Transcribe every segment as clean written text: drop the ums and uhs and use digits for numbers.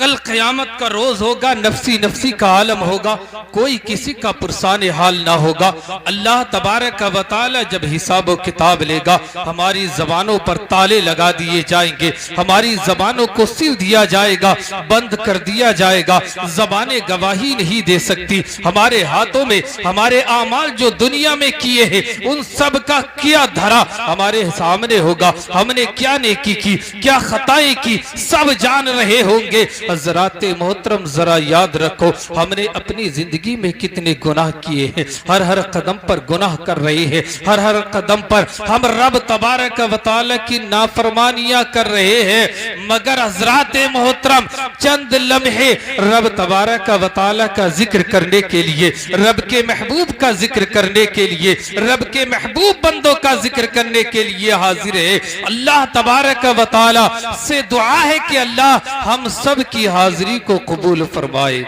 कल क़यामत का रोज होगा, नफ्सी नफ्सी का आलम होगा, कोई किसी का पुरसान हाल ना होगा। अल्लाह तबारक व तआला जब हिसाब व किताब लेगा, हमारी जबानों पर ताले लगा दिए जाएंगे, हमारी जबानों को सिल दिया जाएगा, बंद कर दिया जाएगा, जबानें गवाही नहीं दे सकती। हमारे हाथों में हमारे आमाल जो दुनिया में किए हैं उन सब का किया धरा हमारे सामने होगा। हमने क्या नेकी की, क्या खताएं की, सब जान रहे होंगे। हजरात मोहतरम जरा याद रखो, हमने अपनी जिंदगी में कितने गुनाह किए हैं, हर हर कदम पर गुनाह कर रहे हैं, हर हर कदम पर हम रब तबारक व तआला की नाफरमानियां कर रहे हैं। मगर हजरात मोहतरम चंद लम्हे रब तबारक व तआला का जिक्र करने के लिए, रब के महबूब का जिक्र करने के लिए, रब के महबूब बंदों का जिक्र करने के लिए हाजिर है। अल्लाह तबारक व तआला से दुआ है कि अल्लाह हम सब की हाजिरी को कबूल फरमाए,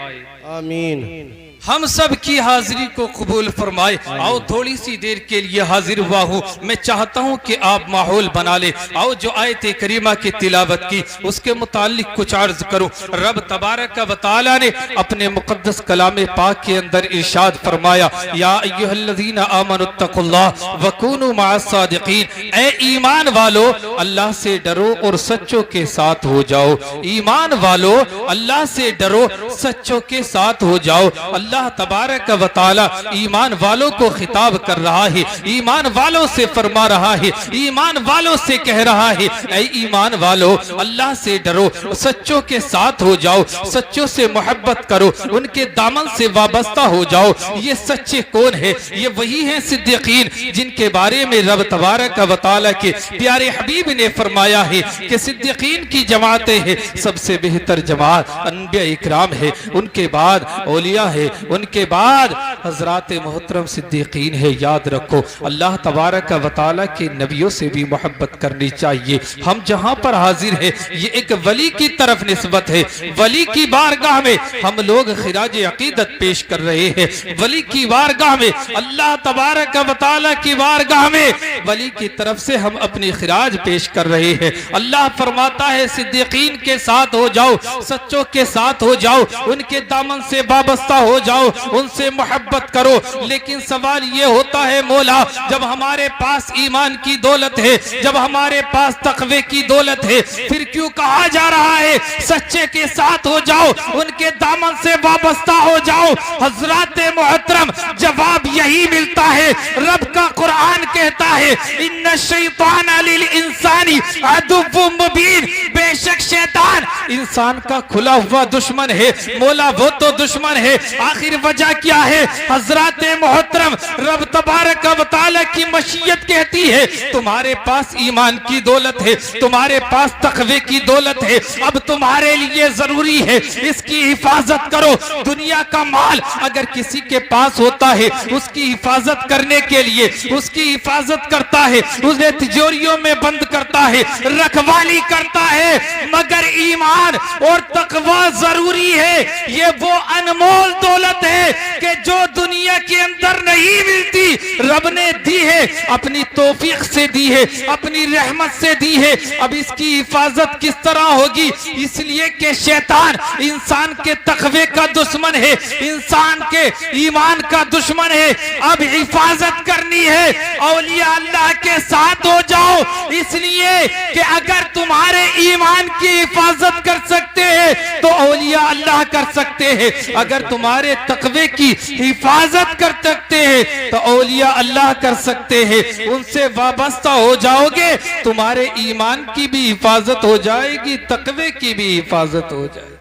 आमीन। हम सब की हाजिरी को कबूल फरमाए। आओ थोड़ी सी देर के लिए हाजिर हुआ हूँ, मैं चाहता हूँ कि आप माहौल बना ले। आओ जो आयत करीमा की तिलावत की उसके मुतालिक कुछ अर्ज करूँ। रब तबारक व तआला ने अपने मुकद्दस कलाम पाक के अंदर इरशाद फरमाया, या अय्युहल्लज़ीना आमनुत्तकुल्लाह व कूनू मअस्सादिकीन, ऐ ईमान वालो अल्लाह से डरो और सच्चों के साथ हो जाओ। ईमान वालो अल्लाह से डरो, सच्चों के साथ हो जाओ। अल्लाह तबारक व तआला ईमान वालों को खिताब कर रहा है, ईमान वालों से फरमा रहा है, ईमान वालों से कह रहा है, ऐ ईमान वालों अल्लाह से डरो, सच्चों के साथ हो जाओ, सच्चों से मोहब्बत करो, उनके दामन से वाबस्ता हो जाओ। ये सच्चे कौन है? ये वही हैं सिद्दीकीन जिनके बारे में रब तबारक व तआला के प्यारे हबीब ने फरमाया है कि सिद्दीकीन की जमातें हैं, सबसे बेहतर जमात अंबिया इकराम है, उनके बाद औलिया है, उनके बाद हजरात मोहतरम सिद्दीकीन है। याद रखो, अल्लाह तबारक व तआला के नबियों से भी मोहब्बत करनी चाहिए। हम जहां पर हाजिर है ये एक वली की तरफ निस्बत है, वली की बारगाह में हम लोग खिराज अकीदत पेश कर रहे हैं। वली की बारगाह में, अल्लाह तबारक व तआला की बारगाह में वली की तरफ से हम अपनी खिराज पेश कर रहे हैं। अल्लाह फरमाता है सिद्दीकीन के साथ हो जाओ, सच्चों के साथ हो जाओ, उनके दामन से वाबस्ता हो जाओ, उनसे मोहब्बत करो। लेकिन सवाल ये होता है, मौला जब हमारे पास ईमान की दौलत है, जब हमारे पास तकवे की दौलत है, फिर क्यों कहा जा रहा है सच्चे के साथ हो जाओ, उनके दामन से वाबस्ता हो जाओ? हजरात मोहतरम जवाब यही मिलता है। रब का कुरान कहता है, इन्ना शैतान लिल इंसानी अदुव्वुम मुबीन, बेशक शैतान इंसान का खुला हुआ दुश्मन है। मौला वो तो दुश्मन है, आखिर वजह क्या है? हजरात मोहतरम रब तबारक व तआला की मशीयत कहती है, तुम्हारे पास ईमान की दौलत है, तुम्हारे पास तकवे की दौलत है, अब तुम्हारे लिए जरूरी है इसकी हिफाजत करो। दुनिया का माल अगर किसी के पास होता है, उसकी हिफाजत करने के लिए उसकी हिफाजत करता है, उसे तिजोरियों में बंद करता है, रखवाली करता है। मगर ईमान और तकवा जरूरी है। ये वो अनमोल दौलत है कि जो दुनिया के अंदर नहीं मिलती, रब ने दी है, अपनी तौफीक से दी है, अपनी रहमत से दी है। अब इसकी हिफाजत किस तरह होगी? इसलिए कि शैतान इंसान के तकवे का दुश्मन है, इंसान के ईमान का दुश्मन है। अब हिफाजत करनी है, औलिया अल्लाह के साथ हो जाओ, इसलिए कि अगर तुम्हारे ईमान की हिफाजत कर सकते हैं तो औलिया अल्लाह कर सकते हैं। अगर तुम्हारे तकवे की हिफाजत कर सकते हैं तो औलिया अल्लाह कर सकते हैं। उनसे वाबस्ता हो जाओगे, तुम्हारे ईमान की भी हिफाजत हो जाएगी, तकवे की भी हिफाजत हो जाएगी।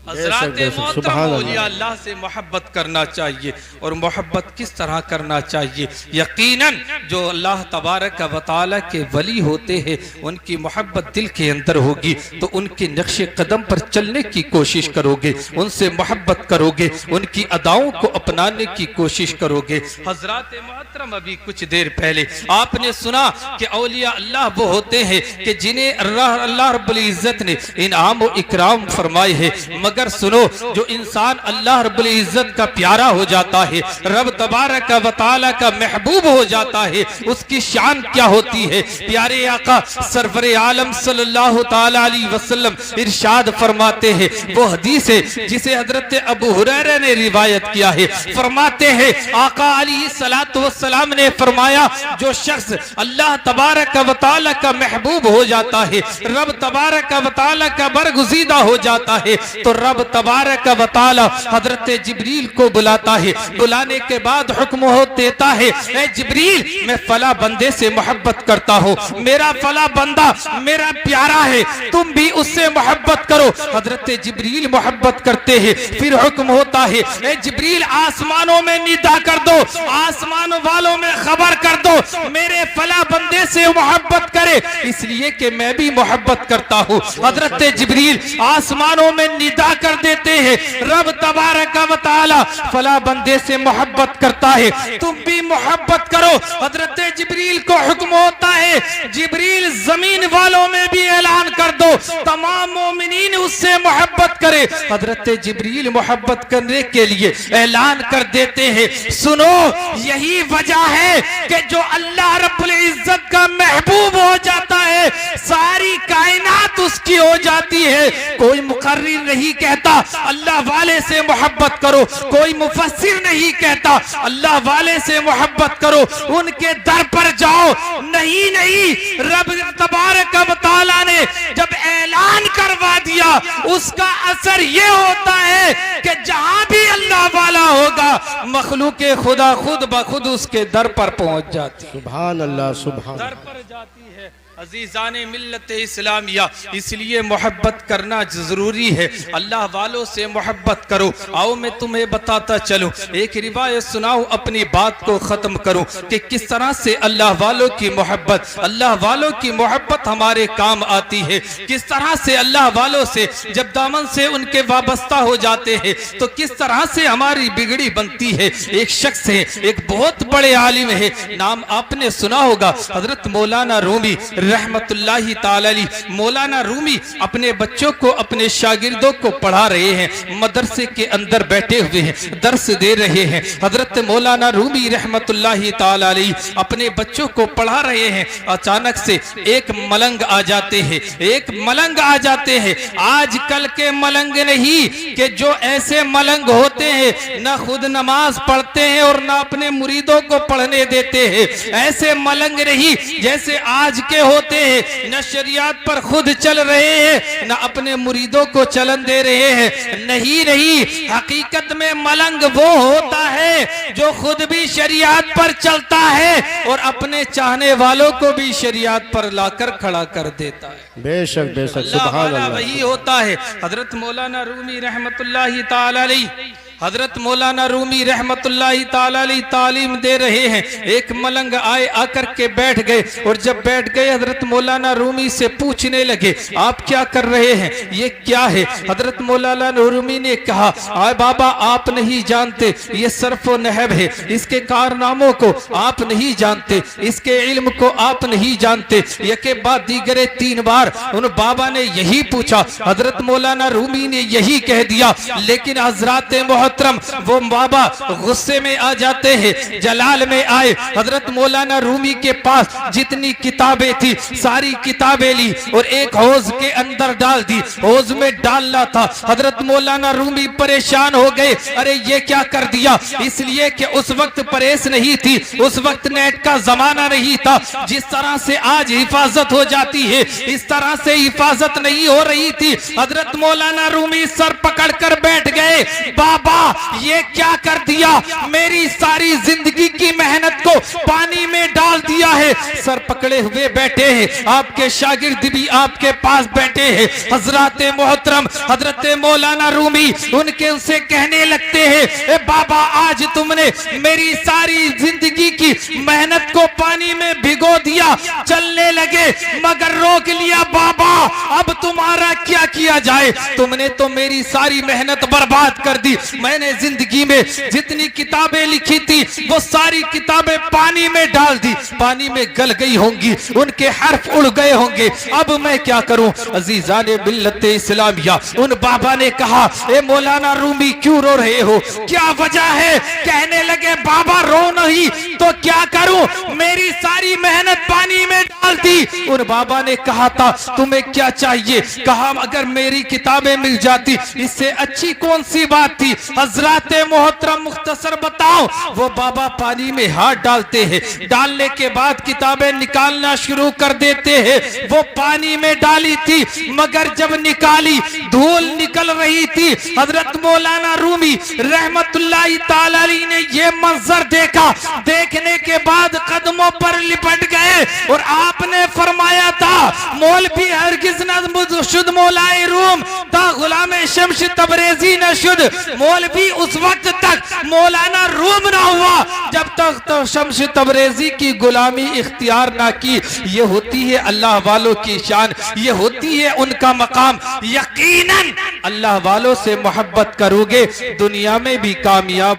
हज़रात मोहतरम औलिया अल्लाह से मोहब्बत करना चाहिए। और मोहब्बत किस तरह करना चाहिए? यकीनन जो अल्लाह तबारक व तआला के वली होते हैं उनकी मोहब्बत दिल के अंदर होगी तो उनके नक्शे कदम पर चलने की कोशिश करोगे, उनसे मोहब्बत करोगे, उनकी अदाओं को अपनाने की कोशिश करोगे। हज़रात मोहतरम अभी कुछ देर पहले आपने सुना कि औलिया अल्लाह वो होते हैं कि जिन्हें अल्लाह रब्बुल इज्जत ने इनाम व इकराम फरमाए है, मगर सुनो, जो इंसान अल्लाह रब्बुल इज्जत का प्यारा हो जाता है, रब तबारक व तआला का महबूब हो जाता है, उसकी शान क्या होती है। प्यारे आका सरवरे आलम सल्लल्लाहु ताला अलैहि वसल्लम इरशाद फरमाते हैं, वो हदीस है जिसे हजरत अबू हुरैरा ने रिवायत किया है। फरमाते हैं आका अलैहिस्सलातु वस्सलाम ने फरमाया, जो शख्स अल्लाह तबारक व तआला का महबूब हो जाता है, रब तबारक व तआला का बरगुज़ीदा हो जाता है, तो रब तबारक व तआला हजरत जिब्रील को बुलाता है। बुलाने के बाद हुक्म हो देता है, ए जिब्रील, मैं फला बंदे से मोहब्बत करता हूँ, मेरा फला बंदा मेरा प्यारा है, तुम भी उससे मोहब्बत करो। हजरत जिब्रील मोहब्बत करते हैं। फिर हुक्म होता है, ए जिब्रील, आसमानों में निदा कर दो, आसमान वालों में खबर कर दो, मेरे फला बंदे से मोहब्बत करे, इसलिए कि मैं भी मोहब्बत करता हूँ। हजरत जिब्रील आसमानों में निदा कर देते हैं, रब तबारक व तआला फला बंदे से मोहब्बत करता है, तुम भी मोहब्बत करो। हजरत जिब्रील को हुक्म होता है, जिब्रील जमीन वालों में भी ऐलान कर दो, तमाम मोमिनीन उससे मोहब्बत करे। हजरत जिब्रील मोहब्बत करने के लिए ऐलान कर देते हैं। सुनो, यही वजह है कि जो अल्लाह रब्बुल इज्जत का महबूब हो जाता है, सारी कायनात उसकी हो जाती है। कोई मुकर्रिर नहीं कहता अल्लाह वाले से मोहब्बत करो, कोई मुफस्सिर नहीं कहता अल्लाह वाले से मोहब्बत करो, उनके दर पर जाओ। नहीं नहीं, रब तबारक व तआला ने जब ऐलान करवा दिया, उसका असर ये होता है कि जहां भी अल्लाह वाला होगा, मखलूके खुदा खुद ब खुद उसके दर पर पहुंच जाती है। सुभान अल्लाह, सुभान दर पर जाती है। अजीजाने मिल्लत इस्लामिया, इसलिए मोहब्बत करना जरूरी है। अल्लाह वालों से मोहब्बत करो। आओ मैं तुम्हें बताता चलूं, एक रिवायत सुनाऊं, अपनी बात को खत्म करूं कि किस तरह से अल्लाह वालों की मोहब्बत, अल्लाह वालों की मोहब्बत हमारे काम आती है। किस तरह से अल्लाह वालों से जब दामन से उनके वाबस्ता हो जाते हैं, तो किस तरह से हमारी बिगड़ी बनती है। एक शख्स है, एक बहुत बड़े आलिम है, नाम आपने सुना होगा, हजरत मौलाना रूमी रहमतुल्लाहि ताला अलैह। मौलाना रूमी अपने बच्चों को, अपने शागिर्दों को पढ़ा रहे हैं, मदरसे के अंदर बैठे हुए हैं, दर्स दे रहे हैं। हजरत मौलाना रूमी रहमतुल्लाहि ताला अलैह अपने बच्चों को पढ़ा रहे हैं। अचानक से एक मलंग आ जाते हैं, एक मलंग आ जाते हैं। आजकल के मलंग नहीं कि जो ऐसे मलंग होते हैं, ना खुद नमाज पढ़ते हैं और ना अपने मुरीदों को पढ़ने देते हैं। ऐसे मलंग नहीं जैसे आज के होते हैं, न शरीयत पर खुद चल रहे हैं, न अपने मुरीदों को चलन दे रहे हैं। नहीं नहीं, हकीकत में मलंग वो होता है जो खुद भी शरीयत पर चलता है और अपने चाहने वालों को भी शरीयत पर लाकर खड़ा कर देता है। बेशक बेशक, सुभान अल्लाह, वही होता है। हजरत मौलाना रूमी रहमतुल्लाहि ताला अलैह, हजरत मौलाना रूमी रहमतुल्लाहि ताला अलैह तालीम दे रहे हैं। एक मलंग आए, आकर के बैठ गए, और जब बैठ गए हजरत मौलाना रूमी से पूछने लगे, आप क्या कर रहे हैं, ये क्या है। हजरत मौलाना रूमी ने कहा, आए बाबा, आप नहीं जानते, ये सर्फ व नहब है, इसके कारनामों को आप नहीं जानते, इसके इल्म को आप नहीं जानते। यके बाद दीगरे 3 बार उन बाबा ने यही पूछा, हजरत मौलाना रूमी ने यही कह दिया। लेकिन हजरत मोहतरम वो बाबा गुस्से में आ जाते हैं, जलाल में आए। हजरत मौलाना रूमी के पास जितनी किताबें थी, सारी किताबें ली और एक हौज के अंदर डाल दी। हौज में डालना था। हजरत मौलाना रूमी परेशान हो गए, अरे ये क्या कर दिया। इसलिए कि उस वक्त प्रेस नहीं थी, उस वक्त नेट का जमाना नहीं था। जिस तरह से आज हिफाजत हो जाती है, इस तरह से हिफाजत नहीं हो रही थी। हजरत मौलाना रूमी सर पकड़ कर बैठ गए, बाबा ये क्या कर दिया, मेरी सारी जिंदगी की मेहनत को पानी में डाल दिया है। सर पकड़े हुए बैठे हैं, आपके शागिर्द भी आपके पास बैठे हैं। हजरत मोहतरम हजरत मौलाना रूमी उनसे कहने लगते हैं, ए बाबा, आज तुमने मेरी सारी जिंदगी की मेहनत को पानी में भिगो दिया। चलने लगे मगर रोक लिया, बाबा अब तुम्हारा क्या किया जाए, तुमने तो मेरी सारी मेहनत बर्बाद कर दी। मैंने जिंदगी में जितनी किताबें लिखी थी वो सारी किताबें पानी में डाल दी, पानी में गल गई होंगी, उनके हर्फ उड़ गए होंगे। अब मैं क्या करूं? अजीजान मिल्लत इस्लामिया, उन बाबा ने कहा, ए मौलाना रूमी क्यों रो रहे हो, क्या वजह है? कहने लगे बाबा रो नहीं तो क्या करूं, मेरी सारी मेहनत पानी में डाल दी। उन बाबा ने कहा था तुम्हें क्या चाहिए? कहा अगर मेरी किताबें मिल जाती इससे अच्छी कौन सी बात थी। हजरत मोहतरम मुख्तसर बताओ, वो बाबा पानी में हाथ डालते हैं, डालने के बाद किताबें निकालना शुरू कर देते हैं। वो पानी में डाली थी मगर जब निकाली धूल निकल रही थी। हजरत मौलाना रूमी रहमतुल्लाहि ताला अलैहि ने ये मंजर देखा, देखने के बाद कदमों पर लिपट गए और आपने फरमाया था मौलवी हरगिज न शुद्ध मौलाए रूम ता गुलाम शम्स तबरेजी न शुद्ध। मौलवी उस वक्त तक मौलाना रूम ना हुआ जब तक तो शम्स तबरेजी की गुलामी इख्तियार ना की। ये होती है अल्लाह वालों की शान, ये होती है उनका मकाम। यकीनन अल्लाह वालों से मोहब्बत करोगे दुनिया में भी कामयाब